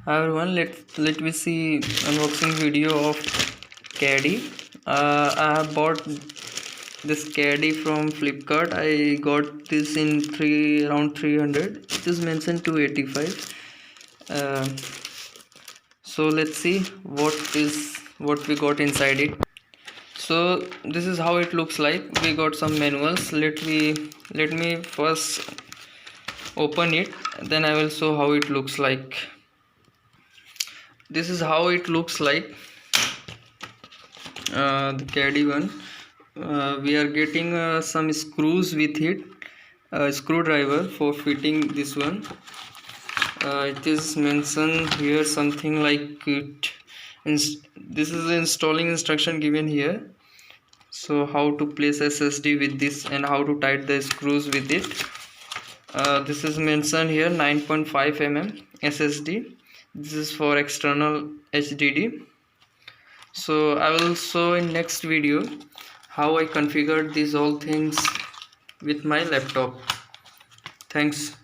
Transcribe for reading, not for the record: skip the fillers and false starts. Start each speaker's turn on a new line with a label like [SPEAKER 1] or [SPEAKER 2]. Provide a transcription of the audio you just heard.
[SPEAKER 1] Hi everyone, let me see unboxing video of caddy. I have bought this caddy from Flipkart. I got this in around 300. It is mentioned 285. Uh, so let's see what we got inside it. So this is how it looks like. We got some manuals. Let me first open it, then I will show how it looks like. This is how it looks like, the caddy one. We are getting some screws with it, a screwdriver for fitting this one. It is mentioned here something like it. This is the installing instruction given here. So how to place SSD with this and how to tighten the screws with it. This is mentioned here 9.5 mm SSD. This is for external HDD. So I will show in next video how I configured these all things with my laptop. Thanks.